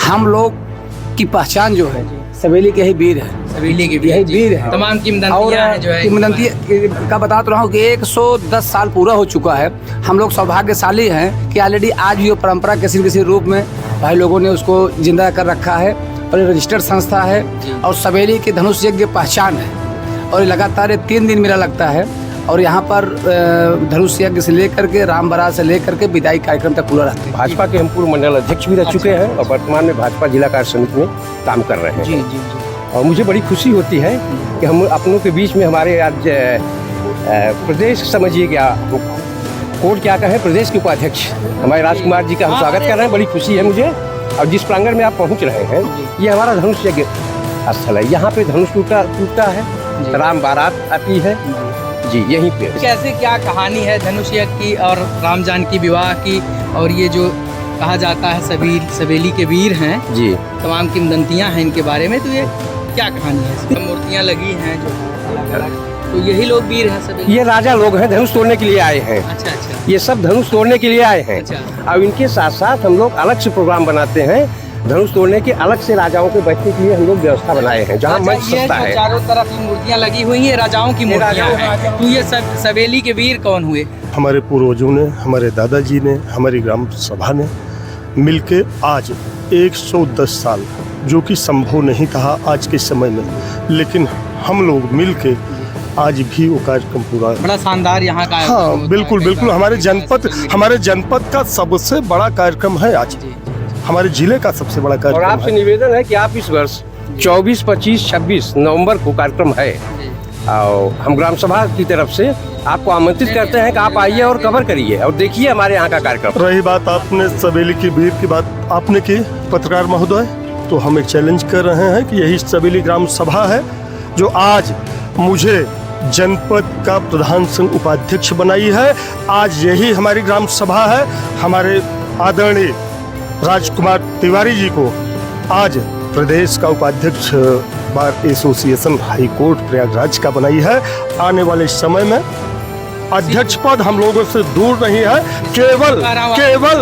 हम लोग की पहचान जो है सवेली के ही वीर है, सवेली के यही वीर है। तमाम किंवदंतियां हैं जो है किंवदंती का बता तो रहा हूँ कि 110 साल पूरा हो चुका है। हम लोग सौभाग्यशाली हैं कि ऑलरेडी आज भी वो परंपरा किसी न किसी रूप में भाई लोगों ने उसको जिंदा कर रखा है और ये रजिस्टर्ड संस्था है और सवेली के धनुष यज्ञ पहचान है। और ये लगातार 3 दिन मेला लगता है और यहाँ पर धनुष यज्ञ से लेकर के राम बारात से लेकर के विदाई कार्यक्रम तक पूरा रहते हैं। भाजपा के हम पूर्व मंडल अध्यक्ष भी रह चुके हैं और वर्तमान में भाजपा जिला कार्य समिति में काम कर रहे हैं। जी जी जी। और मुझे बड़ी खुशी होती है कि हम अपनों के बीच में हमारे आज प्रदेश समझिए क्या कोर्ट क्या कहें, प्रदेश के उपाध्यक्ष हमारे राजकुमार जी का हम स्वागत कर रहे हैं। बड़ी खुशी है मुझे। और जिस प्रांगण में आप पहुँच रहे हैं ये हमारा धनुष यज्ञ स्थल है। यहाँ पे धनुष टूटता है, राम बारात आती है जी, यहीं पे। कैसे क्या कहानी है धनुष यज्ञ की और राम जानकी विवाह की, और ये जो कहा जाता है सवेली के वीर हैं जी, तमाम किंवदंतियां हैं इनके बारे में, तो ये क्या कहानी है? मूर्तियां लगी हैं जो अलग-अलग, तो यही लोग वीर हैं सवेली? ये राजा लोग हैं, धनुष तोड़ने के लिए आए हैं। अच्छा अच्छा। ये सब धनुष तोड़ने के लिए आए हैं। अच्छा। और इनके साथ साथ हम लोग अलग से प्रोग्राम बनाते हैं धनुष तोड़ने के, अलग से राजाओं के बैठने के लिए हम लोग व्यवस्था बनाए हैं जहाँ मंच सस्ता है। चारों तरफ मूर्तियां लगी हुई हैं, राजाओं की मूर्तियां हैं। तो ये सवेली के वीर कौन हुए? हमारे पूर्वजों ने, हमारे दादाजी ने, हमारी ग्राम सभा ने मिलके आज 110 साल, जो कि संभव नहीं था आज के समय में, लेकिन हम लोग मिलके आज भी वो कार्यक्रम पूरा बड़ा शानदार यहाँ का। हाँ बिल्कुल बिल्कुल। हमारे जनपद का सबसे बड़ा कार्यक्रम है आज, हमारे जिले का सबसे बड़ा कार्यक्रम। और आपसे निवेदन है कि आप इस वर्ष 24, 25, 26 नवंबर को कार्यक्रम है और हम ग्राम सभा की तरफ से आपको आमंत्रित करते हैं कि आप आइए और कवर करिए और देखिए हमारे यहाँ का कार्यक्रम। रही बात आपने सवेली की वीर की बात आपने की पत्रकार महोदय, तो हम एक चैलेंज कर रहे हैं कि यही सवेली ग्राम सभा है जो आज मुझे जनपद का प्रधान संघ उपाध्यक्ष बनाई है। आज यही हमारी ग्राम सभा है। हमारे आदरणीय राजकुमार तिवारी जी को आज प्रदेश का उपाध्यक्ष bar association high court Prayagraj का बनाई है। आने वाले समय में अध्यक्ष पद हम लोगों से दूर नहीं है, केवल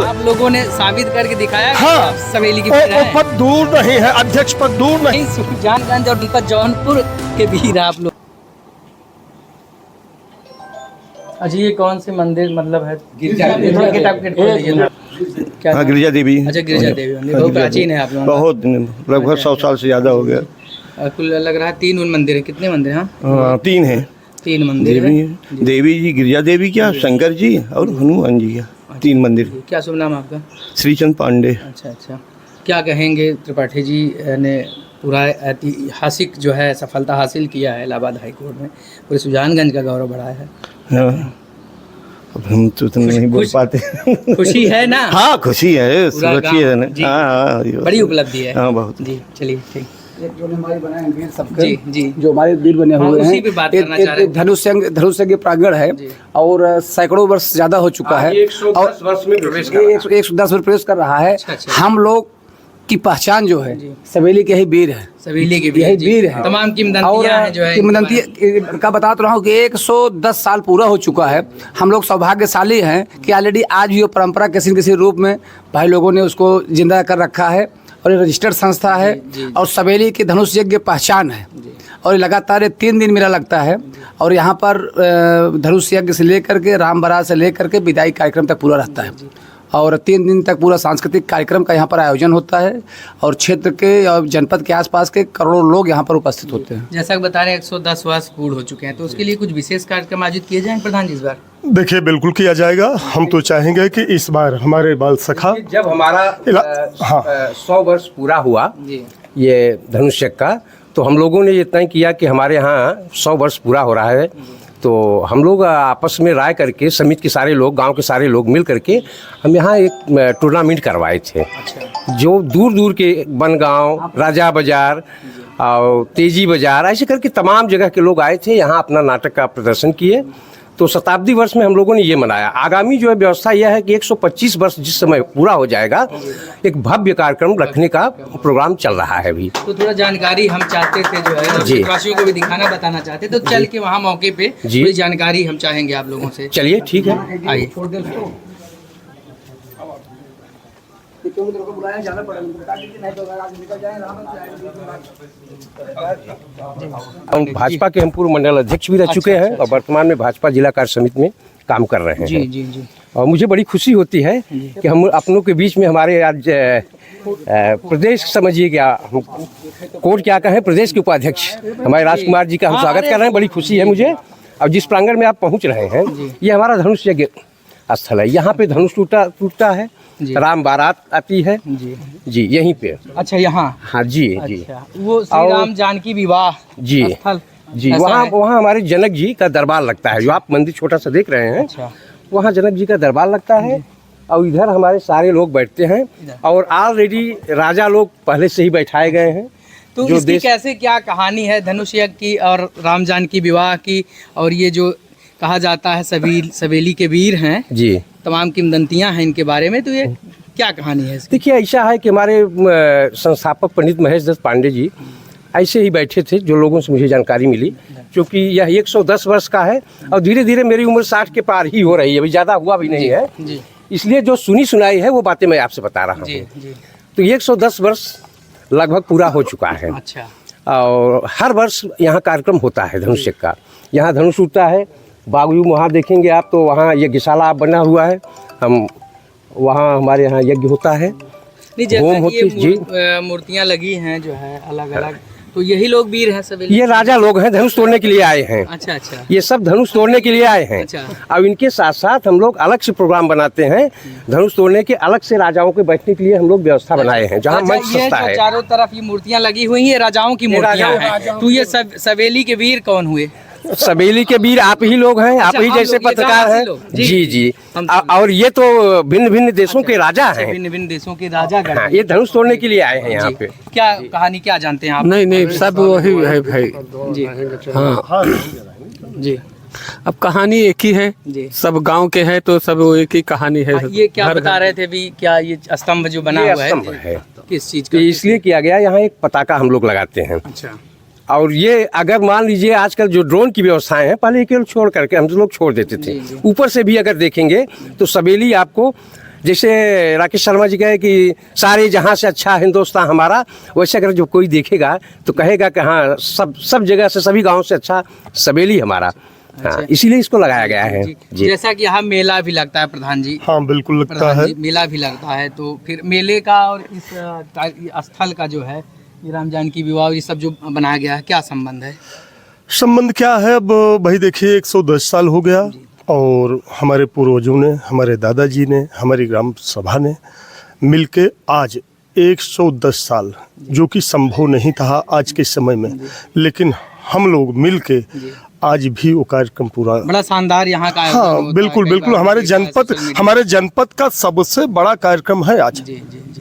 आप लोगों ने साबित करके दिखाया कि हाँ, आप सवेली की पद दूर नहीं है, अध्यक्ष पद दूर नहीं। सुजानगंज और दीपक जौनपुर के वीर आप लोग। अच्छा, ये कौन से मंदिर मतलब है? हाँ, गिरिजा देवी। अच्छा, गिरिजा देवी मंदिर बहुत प्राचीन है आप लोगों का। बहुत लगभग 100 साल से ज्यादा हो गया। कुल लग रहा है 3 मंदिर है। कितने मंदिर हैं? हाँ, 3 हैं। 3 मंदिर देवी जी, गिरिजा देवी क्या, शंकर जी और हनुमान जी का 3 मंदिर। क्या शुभ नाम आपका? श्रीचंद पांडे। अच्छा अच्छा। क्या कहेंगे, त्रिपाठी जी ने पूरा ऐतिहासिक जो है सफलता हासिल किया है इलाहाबाद हाई कोर्ट में, पूरे सुजानगंज का गौरव बढ़ाया है। हाँ, अब हम तो उतना नहीं बोल पाते। खुशी है ना? हाँ, खुशी है, सुरक्षी है ना। हाँ, बड़ी उपलब्धि है। हाँ, बहुत जी। चलिए ठीक। जो हमारे बनाए वीर सबके, जी जी, जो हमारे वीर बने हुए हैं, उसी पे बात करना चाह रहे हैं। धनुष यज्ञ प्रांगण है और सैकड़ों वर्ष ज्यादा हो चुका है और 110 वर्ष में प्रवेश कर 110 वर्ष प्रवेश कर रहा है। अच्छा। हम लोग की पहचान जो है सवेली के ही वीर है, सवेली के यही वीर है। तमाम किंवदंतियां हैं जो है किंवदंती का बता तो रहा हूँ कि 110 साल पूरा हो चुका है। हम लोग सौभाग्यशाली हैं कि ऑलरेडी आज भी वो परंपरा किसी न किसी रूप में भाई लोगों ने उसको जिंदा कर रखा है और ये रजिस्टर्ड संस्था है और सवेली के धनुष यज्ञ पहचान है। और ये लगातार 3 दिन मेला लगता है और यहाँ पर धनुष यज्ञ से लेकर के राम बारात से लेकर के विदाई कार्यक्रम तक पूरा रहता है और 3 दिन तक पूरा सांस्कृतिक कार्यक्रम का यहाँ पर आयोजन होता है और क्षेत्र के और जनपद के आसपास के करोड़ों लोग यहाँ पर उपस्थित होते हैं। जैसा कि बता रहे हैं 110 वर्ष पूर्ण हो चुके हैं, तो उसके लिए कुछ विशेष कार्यक्रम आयोजित किए जाएंगे प्रधान जी इस बार? देखिए बिल्कुल किया जाएगा। हम तो चाहेंगे कि इस बार हमारे बाल सखा जब हमारा 100 वर्ष पूरा हुआ ये धनुष यज्ञ का, तो हम लोगों ने ये तय किया कि हमारे यहाँ 100 वर्ष पूरा हो रहा है, तो हम लोग आपस में राय करके समिति के सारे लोग, गांव के सारे लोग मिल करके हम यहाँ एक टूर्नामेंट करवाए थे। अच्छा। जो दूर दूर के बनगांव, राजा बाजार और तेजी बाजार ऐसे करके तमाम जगह के लोग आए थे, यहाँ अपना नाटक का प्रदर्शन किए। तो शताब्दी वर्ष में हम लोगों ने ये मनाया। आगामी जो है व्यवस्था यह है कि 125 वर्ष जिस समय पूरा हो जाएगा, एक भव्य कार्यक्रम रखने का प्रोग्राम चल रहा है अभी। तो थोड़ा जानकारी हम चाहते थे जो है देशवासियों को भी दिखाना बताना चाहते, तो चल के वहाँ मौके पे थोड़ी जानकारी हम चाहेंगे आप लोगों से। चलिए ठीक है, आइए। हम भाजपा के हम पूर्व मंडल अध्यक्ष भी रह चुके हैं और वर्तमान में भाजपा जिला कार्य समिति में काम कर रहे हैं। जी जी जी। और मुझे बड़ी खुशी होती है कि हम अपनों के बीच में हमारे आज प्रदेश समझिए क्या कोर्ट क्या कहें, प्रदेश के उपाध्यक्ष हमारे राजकुमार जी का हम स्वागत कर रहे हैं। बड़ी खुशी है मुझे। और जिस प्रांगण में आप पहुंच रहे हैं ये हमारा धनुष यज्ञ स्थल है। यहाँ पे धनुष टूटता है, राम बारात आती है जी यहीं पे। अच्छा यहाँ। हाँ जी जी। अच्छा, वो श्री राम जानकी विवाह जी स्थल जी। वहाँ हमारे जनक जी का दरबार लगता है। जो आप मंदिर छोटा सा देख रहे हैं अच्छा। वहाँ जनक जी का दरबार लगता है और इधर हमारे सारे लोग बैठते हैं और ऑलरेडी राजा लोग पहले से ही बैठाए गए हैं। तो जो इसकी कैसे क्या कहानी है धनुष यज्ञ की और राम जानकी विवाह की, और ये जो कहा जाता है सवेली के वीर हैं जी, तमाम किंवदंतियां हैं इनके बारे में, तो ये क्या कहानी है इसकी? देखिए ऐसा है कि हमारे संस्थापक पंडित महेश दत्त पांडे जी ऐसे ही बैठे थे, जो लोगों से मुझे जानकारी मिली, क्योंकि यह 110 वर्ष का है और धीरे धीरे मेरी उम्र 60 के पार ही हो रही है, अभी ज़्यादा हुआ भी नहीं है। जी। इसलिए जो सुनी सुनाई है वो बातें मैं आपसे बता रहा हूँ। तो 110 वर्ष लगभग पूरा हो चुका है। अच्छा। और हर वर्ष यहाँ कार्यक्रम होता है धनुष यज्ञ का। यहाँ धनुष उठता है, बागयू वहाँ देखेंगे आप तो वहाँ यज्ञशाला बना हुआ है। हम वहाँ हमारे यहाँ यज्ञ होता है, नहीं जैसे ये मूर्तियाँ लगी हैं जो है अलग अलग, तो यही लोग वीर हैं सवेली? ये राजा लोग हैं, धनुष तोड़ने के लिए आए हैं। अच्छा अच्छा। ये सब धनुष तोड़ने के लिए आए हैं। अच्छा। अब इनके साथ साथ हम लोग अलग से प्रोग्राम बनाते हैं। धनुष तोड़ने के अलग से राजाओं के बैठने के लिए हम लोग व्यवस्था बनाए हैं, जहाँ मंच सस्ता है। चारों तरफ ये मूर्तियाँ लगी हुई हैं, राजाओं की मूर्तियाँ हैं। तो ये सवेली के वीर कौन हुए? सवेली के वीर आप ही लोग हैं, आप ही जैसे पत्रकार हैं। जी जी। और ये तो भिन्न भिन्न देशों के राजा हैं, भिन्न भिन्न देशों के राजा। हाँ, ये धनुष तोड़ने के लिए आए हैं यहाँ पे। क्या कहानी क्या जानते हैं आप? नहीं सब वही है भाई। जी हाँ जी। अब कहानी एक ही है, सब गांव के हैं तो सब वो एक ही कहानी है। ये क्या बता रहे थे भी, क्या ये स्तंभ जो बना हुआ है किस चीज का? इसलिए किया गया, यहाँ एक पताका हम लोग लगाते हैं। अच्छा। और ये अगर मान लीजिए आजकल जो ड्रोन की व्यवस्थाएं हैं, पहले केवल छोड़ करके हम लोग छोड़ देते थे। ऊपर से भी अगर देखेंगे तो सवेली आपको, जैसे राकेश शर्मा जी कहे कि सारे जहां से अच्छा हिंदुस्तान हमारा, वैसे अगर जो कोई देखेगा तो कहेगा कि हाँ सब जगह से, सभी गाँव से अच्छा सवेली हमारा। हाँ, इसीलिए इसको लगाया गया है जी। जैसा कि यहाँ मेला भी लगता है प्रधान जी। हाँ बिल्कुल लगता है, मेला भी लगता है। तो फिर मेले का और इस स्थल का जो है ये राम जानकी विवाह ये सब जो बनाया गया है, क्या संबंध है? संबंध क्या है? अब भाई देखिए 110 साल हो गया और हमारे पूर्वजों ने, हमारे दादाजी ने, हमारी ग्राम सभा ने मिलके आज 110 साल, जो कि संभव नहीं था आज के समय में, लेकिन हम लोग मिलके आज भी वो कार्यक्रम पूरा, बड़ा शानदार यहाँ का। हाँ बिल्कुल बिल्कुल। हमारे जनपद का सबसे बड़ा कार्यक्रम है आज।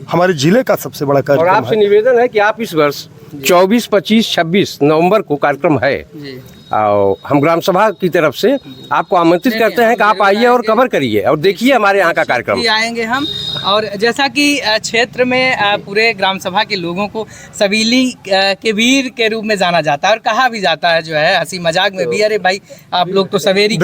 हमारे जिले का सबसे बड़ा कार्यक्रम और आपसे निवेदन है कि आप इस वर्ष 24, 25, 26 नवंबर को कार्यक्रम है और हम ग्राम सभा की तरफ से आपको आमंत्रित करते हैं कि आप आइए और कवर करिए और देखिए हमारे यहाँ का कार्यक्रम। आएंगे हम। और जैसा कि क्षेत्र में पूरे ग्राम सभा के लोगों को सवेली के वीर के रूप में जाना जाता है और कहा भी जाता है जो है हंसी मजाक में भी, अरे भाई आप लोग तो सवेली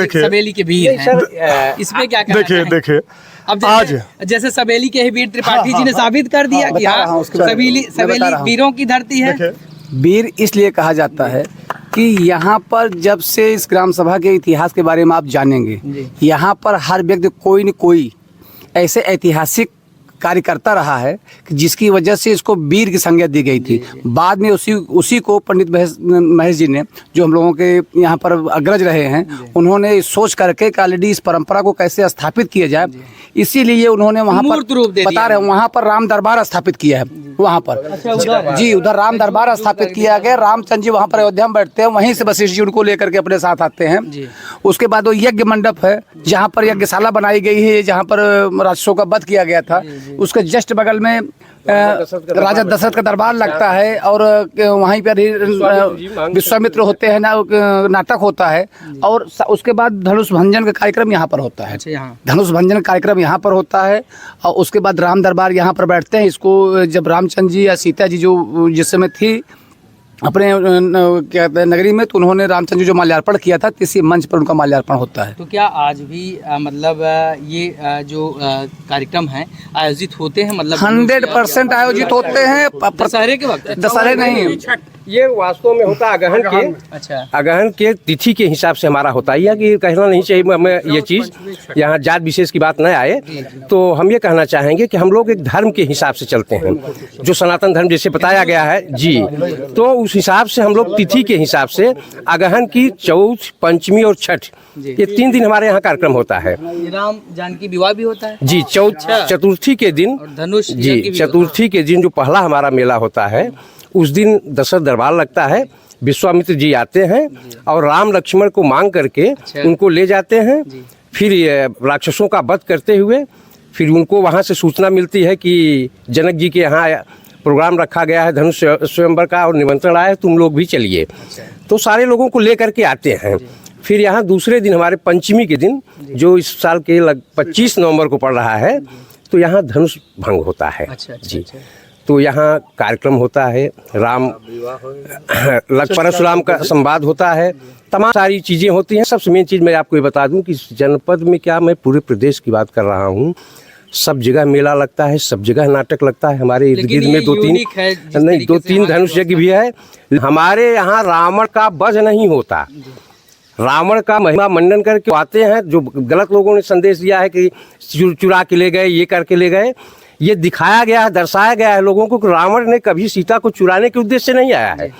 के वीर हैं। इसमें क्या देखिए अब आज जैसे सवेली के ही वीर त्रिपाठी जी ने साबित कर दिया कि हाँ सवेली वीरों की धरती है। वीर इसलिए कहा जाता है कि यहाँ पर जब से इस ग्राम सभा के इतिहास के बारे में आप जानेंगे, यहाँ पर हर व्यक्ति कोई न कोई ऐसे ऐतिहासिक कार्य करता रहा है कि जिसकी वजह से इसको वीर की संज्ञा दी गई थी। बाद में उसी को पंडित महेश जी ने, जो हम लोगों के यहाँ पर अग्रज रहे हैं, उन्होंने सोच करके ऑलरेडी इस परंपरा को कैसे स्थापित किया जाए, इसीलिए उन्होंने वहाँ पर बता रहे हैं, वहाँ पर राम दरबार स्थापित किया है। वहाँ पर जी उधर राम दरबार स्थापित किया गया। रामचंद्र जी वहाँ पर अयोध्या में बैठते हैं, वहीं से वशिष्ठ जी उनको लेकर के अपने साथ आते हैं। उसके बाद वो यज्ञ मंडप है जहाँ पर यज्ञशाला बनाई गई है, जहाँ पर राक्षसों का वध किया गया था। उसके जस्ट बगल में राजा दशरथ का दरबार लगता है और वहीं पर विश्वामित्र होते हैं, नाटक होता है। और उसके बाद धनुष भंजन का कार्यक्रम यहाँ पर होता है। धनुष भंजन कार्यक्रम यहाँ पर होता है और उसके बाद राम दरबार यहाँ पर बैठते हैं। इसको जब रामचंद्र जी या सीता जी जो जिस समय थी अपने क्या कहते हैं नगरी में, तो उन्होंने रामचंद्र जी जो माल्यार्पण किया था, इसी मंच पर उनका माल्यार्पण होता है। तो क्या आज भी मतलब ये जो कार्यक्रम है आयोजित होते हैं, मतलब 100% आयोजित होते हैं दशहरे के वक्त? दशहरे नहीं, ये वास्तव में होता अगहन के, अच्छा, अगहन के तिथि के हिसाब से हमारा होता है। कि कहना नहीं चाहिए हमें ये चीज़, यहाँ जात विशेष की बात न आए, तो हम ये कहना चाहेंगे कि हम लोग एक धर्म के हिसाब से चलते हैं, जो सनातन धर्म जैसे बताया गया है जी, तो उस हिसाब से हम लोग तिथि के हिसाब से अगहन की चौथ, पंचमी और छठ, ये 3 दिन हमारे यहाँ कार्यक्रम होता है। राम जानकी विवाह भी होता है जी, चतुर्थी के दिन, और धनुष जी चतुर्थी के दिन जो पहला हमारा मेला होता है, उस दिन दशरथ दरबार लगता है। विश्वामित्र जी आते हैं और राम लक्ष्मण को मांग करके उनको ले जाते हैं। फिर राक्षसों का वध करते हुए फिर उनको वहाँ से सूचना मिलती है कि जनक जी के यहाँ प्रोग्राम रखा गया है धनुष स्वयंवर का और निमंत्रण आया है, तुम लोग भी चलिए। तो सारे लोगों को ले करके आते हैं। फिर यहाँ दूसरे दिन हमारे पंचमी के दिन, जो इस साल के 25 नवंबर को पड़ रहा है, तो यहाँ धनुष भंग होता है। जी, तो यहाँ कार्यक्रम होता है, राम परशुराम का संवाद होता है, तमाम सारी चीज़ें होती हैं। सबसे मेन चीज़ मैं आपको ये बता दूं कि जनपद में क्या, मैं पूरे प्रदेश की बात कर रहा हूँ, सब जगह मेला लगता है, सब जगह नाटक लगता है। हमारे इर्द गिर्द में 2-3 धनुष यज्ञ भी है। हमारे यहाँ रावण का वध नहीं होता, रावण का महिमा मंडन करके आते हैं। जो गलत लोगों ने संदेश दिया है कि चुरा के ले गए, ये करके ले गए, ये दिखाया गया है, दर्शाया गया है लोगों को कि रावण ने कभी सीता को चुराने के उद्देश्य से नहीं आया है।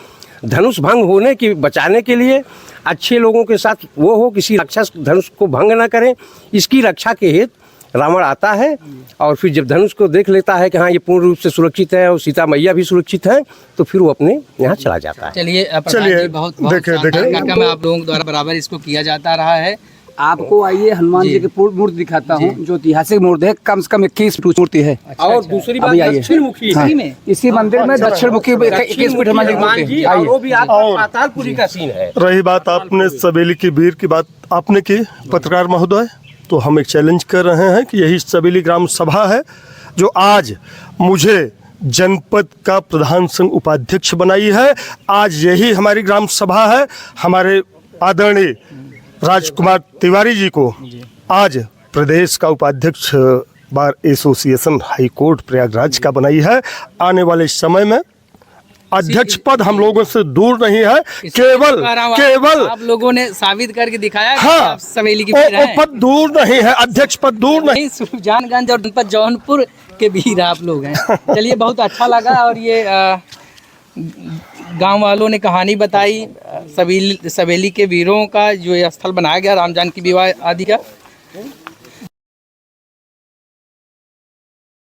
धनुष भंग होने की बचाने के लिए अच्छे लोगों के साथ वो हो, किसी राक्षस धनुष को भंग ना करें, इसकी रक्षा के हेतु रावण आता है। और फिर जब धनुष को देख लेता है कि हाँ ये पूर्ण रूप से सुरक्षित है और सीता मैया भी सुरक्षित है, तो फिर वो अपने यहाँ चला जाता है। चलिए बहुत देखें कार्यक्रम आप लोगों द्वारा बराबर इसको किया जाता रहा है। आपको आइए हनुमान जी की पूर्ण मूर्ति दिखाता हूँ, जो ऐतिहासिक मूर्ति है, कम से कम 21 फीट मूर्ति है। और दूसरी बात, अभी आइए। दक्षिण मुखी हाँ, है। इसी मंदिर में दक्षिण मुखी 21 फीट हनुमान जी की मूर्ति है। वो भी आपका पातालपुरी का सीन है। रही बात आपने सवेली की वीर की बात आपने की पत्रकार महोदय, तो हम एक चैलेंज कर रहे हैं कि यही सवेली ग्राम सभा है जो आज मुझे जनपद का प्रधान संघ उपाध्यक्ष बनाई है। आज यही हमारी ग्राम सभा है। हमारे आदरणीय राजकुमार तिवारी जी को आज प्रदेश का उपाध्यक्ष bar association high court Prayagraj का बनाई है। आने वाले समय में अध्यक्ष पद हम लोगों से दूर नहीं है, केवल आप लोगों ने साबित करके दिखाया कि हाँ, आप सवेली की वो पद दूर नहीं है, अध्यक्ष पद दूर नहीं। सुजानगंज और जनपद जौनपुर के वीर आप लोग हैं। चलिए बहुत अच्छा लगा। और ये गांव वालों ने कहानी बताई सवेली के वीरों का, जो ये स्थल बनाया गया राम जानकी विवाह आदि का।